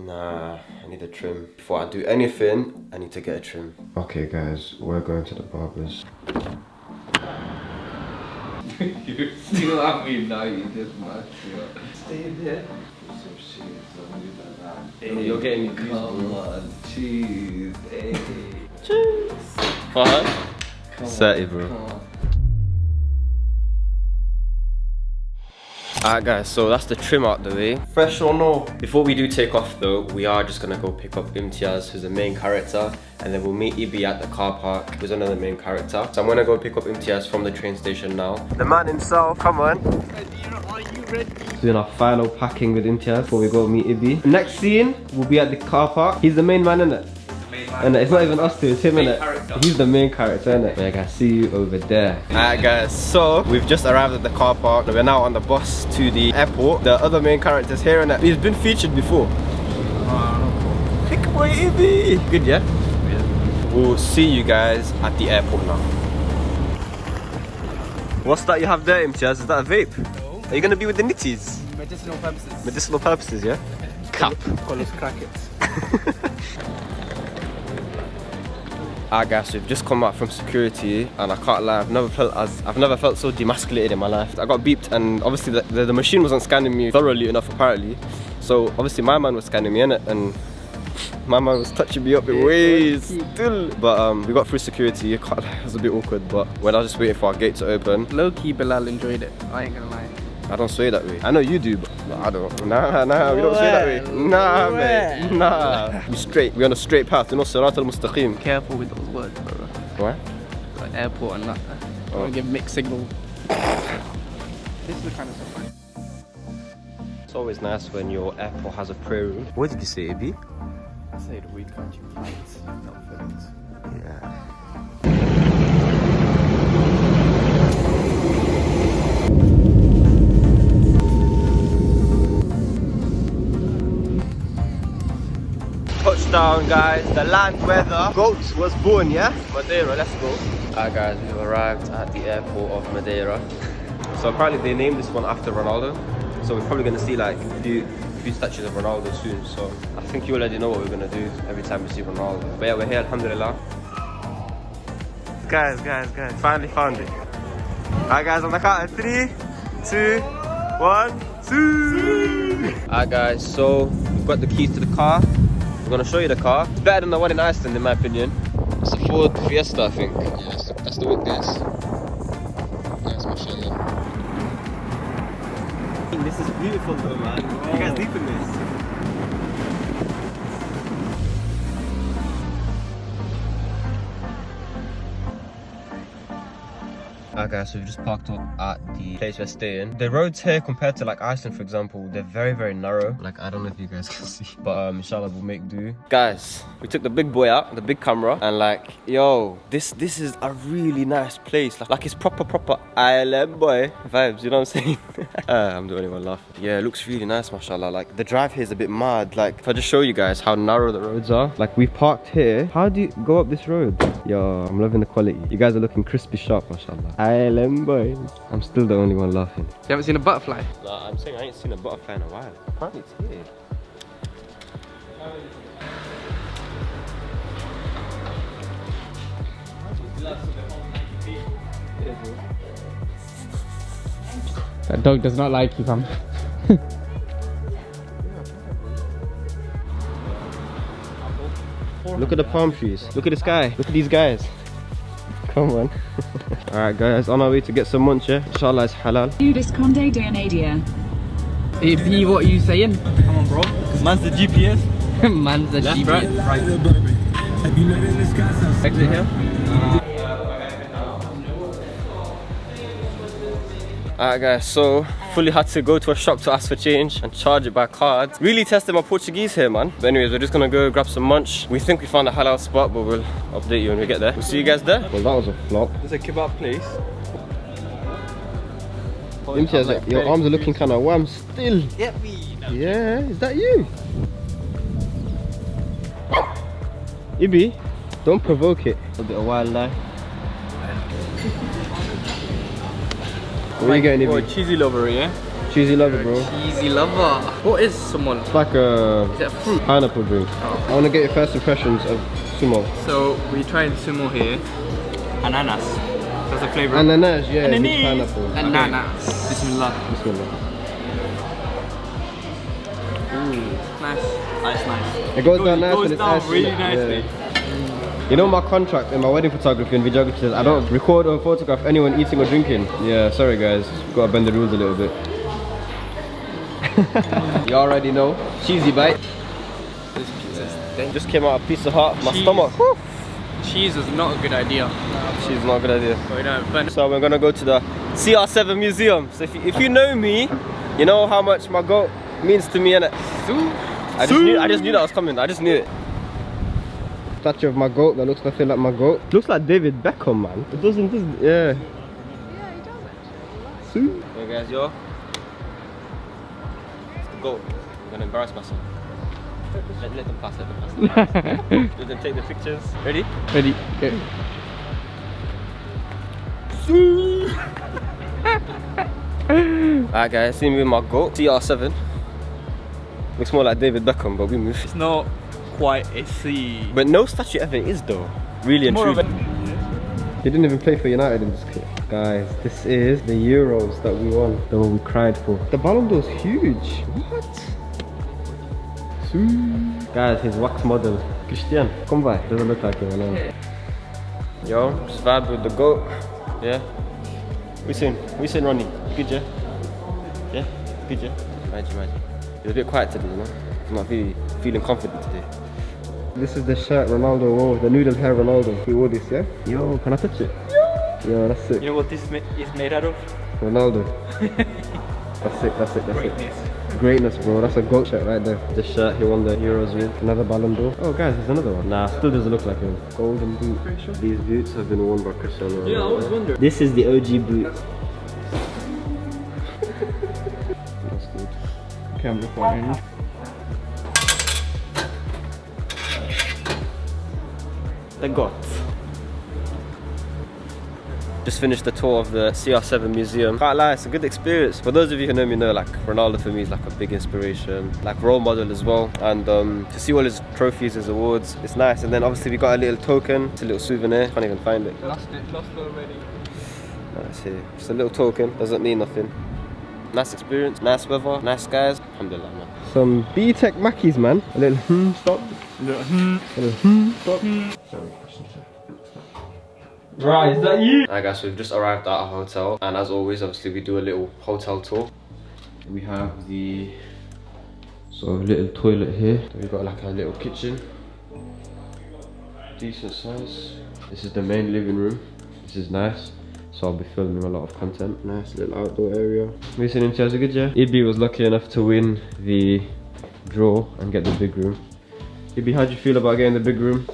Nah, I need a trim. Before I do anything, I need to get a trim. Okay guys, we're going to the barbers. You love me now, you just must stay there. Hey, you're getting me come on, cheese. Hey. Cheese. Fine. 30, bro. Alright guys, so that's the trim out the way. Fresh or no? Before we do take off though, we are just gonna go pick up Imtiaz, who's the main character, and then we'll meet Ibi at the car park, who's another main character. So I'm gonna go pick up Imtiaz from the train station now. The man himself, come on. Are you ready? Doing our final packing with Imtiaz before we go meet Ibi. Next scene, we'll be at the car park. He's the main man, innit? And it's not even us two, it's him, innit? He's the main character, innit? Yeah, guys, see you over there. Alright guys, so we've just arrived at the car park. We're now on the bus to the airport. The other main character's here, innit? He's been featured before. Pick boy Ibi! Good, yeah? Yeah. We'll see you guys at the airport now. What's that you have there, Imtiaz? Is that a vape? No. Are you gonna be with the nitties? Medicinal purposes. Medicinal purposes, yeah? Cap. Call us crackets. Alright guys, we've just come out from security and I can't lie, I've never felt so demasculated in my life. I got beeped and obviously the machine wasn't scanning me thoroughly enough apparently. So obviously my man was scanning me, innit? And my man was touching me up in ways still. But we got through security, I can't lie, it was a bit awkward, but when I was just waiting for our gate to open. Low-key Bilal enjoyed it, I ain't gonna lie. I don't sway that way. I know you do, but I don't. Nah, we don't sway that way. Nah, mate. Nah. We straight. We're on a straight path. You know, Sirat al-Mustaqim. Careful with those words, brother. What? Like airport and that. I want to give mixed signal. This is the kind of stuff. It's always nice when your airport has a prayer room. What did you say, Ibi? I say the weed country means not feelings. Yeah. Touchdown guys, the land where the goat was born, yeah? Madeira, let's go. Alright guys, we've arrived at the airport of Madeira. So apparently they named this one after Ronaldo. So we're probably gonna see like a few statues of Ronaldo soon. So I think you already know what we're gonna do every time we see Ronaldo. But yeah, we're here, alhamdulillah. Guys, finally found it. Alright guys, on the count of 3, 2, 1, 2. Alright guys, so we've got the keys to the car. I'm gonna show you the car. It's better than the one in Iceland in my opinion. It's a Ford Fiesta, I think. Yeah, that's the whip, guys. Guys, mashallah. This is beautiful though, man. You guys deep in this. Alright guys, so we've just parked up at the place we're staying. The roads here compared to like Iceland for example, they're very, very narrow. Like I don't know if you guys can see, but inshallah we'll make do. Guys, we took the big boy out, the big camera, and like, yo, this is a really nice place. Like it's proper island boy vibes, you know what I'm saying? I'm the only one laughing. Yeah, it looks really nice, mashallah. Like the drive here is a bit mad. Like if I just show you guys how narrow the roads are. Like we parked here. How do you go up this road? Yo, I'm loving the quality. You guys are looking crispy sharp, mashallah. Island boys. I'm still the only one laughing. You haven't seen a butterfly? Nah, I'm saying I ain't seen a butterfly in a while. Apparently it's here. That dog does not like you, fam. Look at the palm trees. Look at the sky. Look at these guys. Come on. Alright guys, on our way to get some munch, yeah? Inshallah it's halal. Conde de Nadia. Be what you saying? Come on bro. Man's the GPS. Man's the GPS. Right. Exit here. Alright guys, so fully had to go to a shop to ask for change and charge it by card. Really testing my Portuguese here, man. But anyways, we're just gonna go grab some munch. We think we found a halal spot, but we'll update you when we get there. We'll see you guys there. Well, that was a flop. There's a kebab place. Imtiaz, like, your arms are looking kind of warm still. Get me. Yeah, is that you? Ibi, don't provoke it. A bit of wildlife. Where are you going, Ibi? Cheesy lover, yeah? Cheesy lover, bro. Cheesy lover. What is sumo? It's like a Is it a fruit? pineapple drink. Oh. I want to get your first impressions of sumo. So we tried sumo here. Ananas. That's the flavour. Ananas, yeah, it's Ananas. pineapple. Ananas. Bismillah. Bismillah. Nice. Nice. It goes down nice goes when it's down ice, really innit? nicely. Yeah. You know my contract in my wedding photography and videography says I don't record or photograph anyone eating or drinking. Yeah, sorry guys, gotta bend the rules a little bit. You already know, cheesy bite. This pizza's Just came out of Pizza Hut, my Cheese. stomach. Whew. Cheese is not a good idea. Cheese is not a good idea. But we don't have So we're gonna go to the CR7 museum. So if you know me, you know how much my goat means to me, innit? I just knew that was coming. I just knew it. Statue of my goat that looks nothing like my goat. Looks like David Beckham, man. It doesn't, yeah. Yeah, he does actually. Hey guys, yo. It's the goat. I'm gonna embarrass myself. Let them pass, let them pass. Let them take the pictures. Ready? Ready? Okay. Alright guys, see me with my goat, CR7. Looks more like David Beckham, but we move. It's not quite a C. But no statue ever is though. Really and More of truly. a He didn't even play for United in this clip. Guys, this is the Euros that we won. The one we cried for. The Ballon d'Or's huge. What? Guys, his wax model. Christian, come by. Doesn't look like him, I know. Yo, just vibe with the goat. Yeah. We seen Ronnie. Good, yeah? Yeah? Good, yeah? Imagine. He's a bit quiet today, you know? He's not really feeling confident today. This is the shirt Ronaldo wore, the noodle hair Ronaldo. He wore this, yeah? Yo, can I touch it? Yo, that's sick. You know what this is made out of? Ronaldo. That's sick. Greatness, bro. That's a goat shirt right there. This shirt he won the Euros with. Another Ballon d'Or. Oh, guys, there's another one. Nah, still doesn't look like him. Golden boot. These boots have been worn by Cristiano Ronaldo. Yeah, I always wondered. This is the OG boot. That's good. Camera flying. The goat. Just finished the tour of the CR7 museum. Can't lie, it's a good experience. For those of you who know me know, like Ronaldo for me is like a big inspiration, like role model as well. And to see all his trophies, his awards, it's nice. And then obviously we got a little token, it's a little souvenir. Can't even find it. Lost already. That's here. Just a little token, doesn't mean nothing. Nice experience, nice weather, nice skies. Alhamdulillah, man. Some B-Tech Mackies, man. A little stop. A little stop. Sorry. Right, is that you? Alright guys, so we've just arrived at our hotel, and as always, obviously we do a little hotel tour. We have the little toilet here. We've got like a little kitchen, decent size. This is the main living room. This is nice, so I'll be filming a lot of content. Nice little outdoor area. Mason and Chelsea, good, yeah? Ibi was lucky enough to win the draw and get the big room. Ibi, how'd you feel about getting the big room?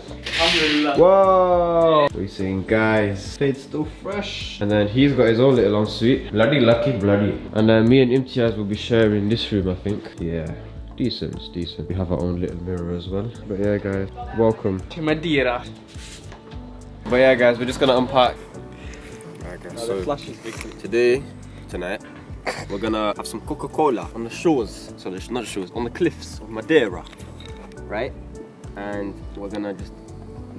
Whoa! What are you saying, guys? It's still fresh. And then he's got his own little ensuite. Bloody lucky, bloody. And then me and Imtiaz will be sharing this room, I think. Yeah, decent, it's decent. We have our own little mirror as well. But yeah, guys, welcome To Madeira. But yeah, guys, we're just gonna unpack. Alright, guys, so tonight, we're gonna have some Coca-Cola on the shores. So there's not shores, on the cliffs of Madeira, right? And we're gonna just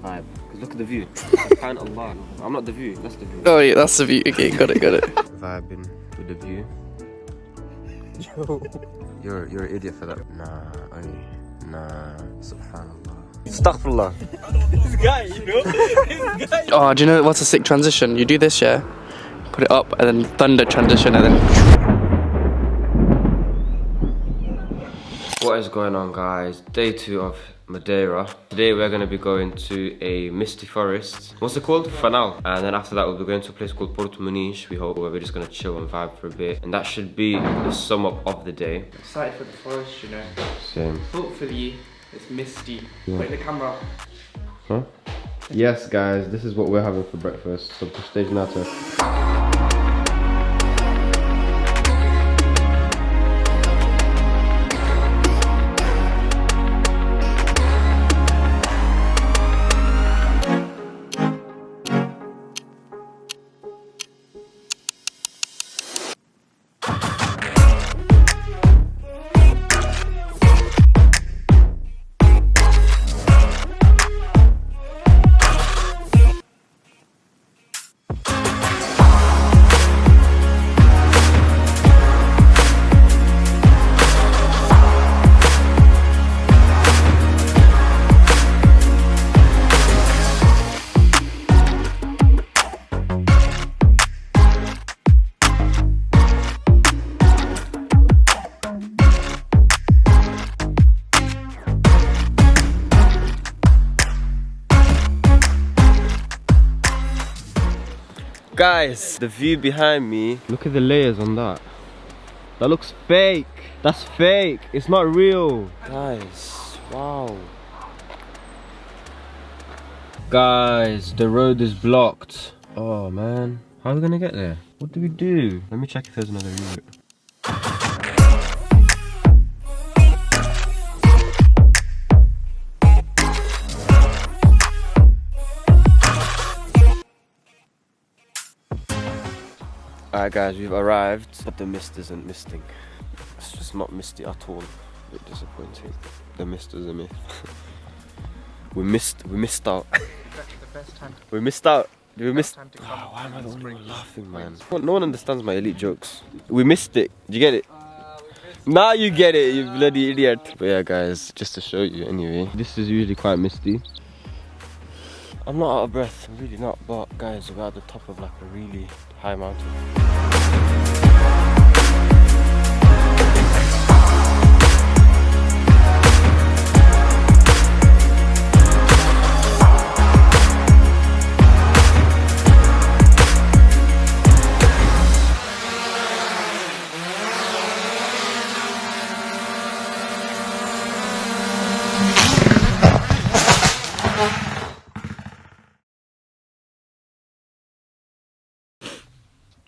vibe. Because look at the view. Allah. I'm not the view, that's the view. Oh yeah, that's the view. Okay, got it. Vibing with the view. Yo. You're an idiot for that. Nah, subhanallah. Astaghfirullah. This guy, you know? This guy. Oh, do you know what's a sick transition? You do this, yeah? Put it up and then thunder transition and then... What is going on, guys? Day 2 of Madeira. Today we're going to be going to a misty forest. What's it called? Fanal. And then after that we'll be going to a place called Porto Muniz, we hope, where we're just going to chill and vibe for a bit. And that should be the sum up of the day. Excited for the forest, you know? Same. Hopefully it's misty. Yeah. Put the camera up. Huh? Yes, guys, this is what we're having for breakfast. So stage nata. Guys, the view behind me. Look at the layers on that. That looks fake. That's fake. It's not real. Guys, wow. Guys, the road is blocked. Oh man, how are we gonna get there? What do we do? Let me check if there's another route. Alright guys, we've arrived, but the mist isn't misting. It's just not misty at all. A bit disappointing. The mist is a myth. we missed out. We missed out. We missed. Oh, why am I the only one laughing, man? No one understands my elite jokes. We missed it. Did you get it? Now you get it, you bloody idiot. But yeah, guys, just to show you anyway. This is usually quite misty. I'm not out of breath, I'm really not. But guys, we're at the top of like a really high mountain.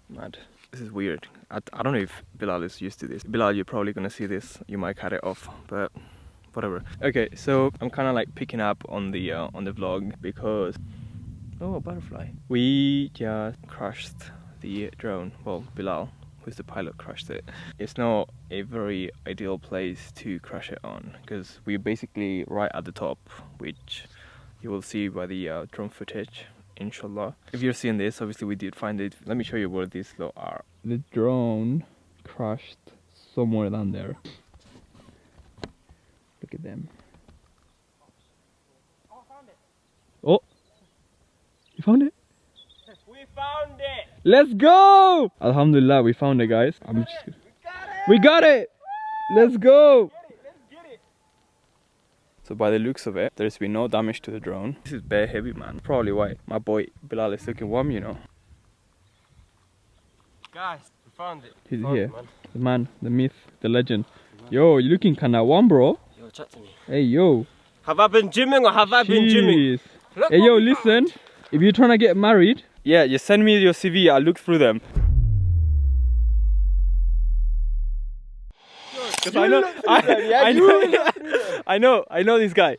Mad. This is weird. I don't know if Bilal is used to this. Bilal, you're probably gonna see this. You might cut it off, but whatever. Okay, so I'm kind of like picking up on the vlog because oh, a butterfly. We just crashed the drone. Well, Bilal, who's the pilot, crashed it. It's not a very ideal place to crash it on because we're basically right at the top, which you will see by the drone footage. Inshallah. If you're seeing this, obviously we did find it. Let me show you where these are. The drone crashed somewhere down there. Look at them. Oh, I found it. Oh, you found it? We found it. Let's go! Alhamdulillah, we found it, guys. We got it. Let's go. So by the looks of it, there's been no damage to the drone. This is bare heavy, man. Probably why my boy Bilal is looking warm, you know. Guys, we found it. He's here. The man, the myth, the legend. Yo, you're looking kinda warm, bro. Yo, chat to me. Hey, yo. Have I been gymming or have I been gymming? Hey, yo, listen. If you're trying to get married, yeah, you send me your CV. I'll look through them. I know this guy.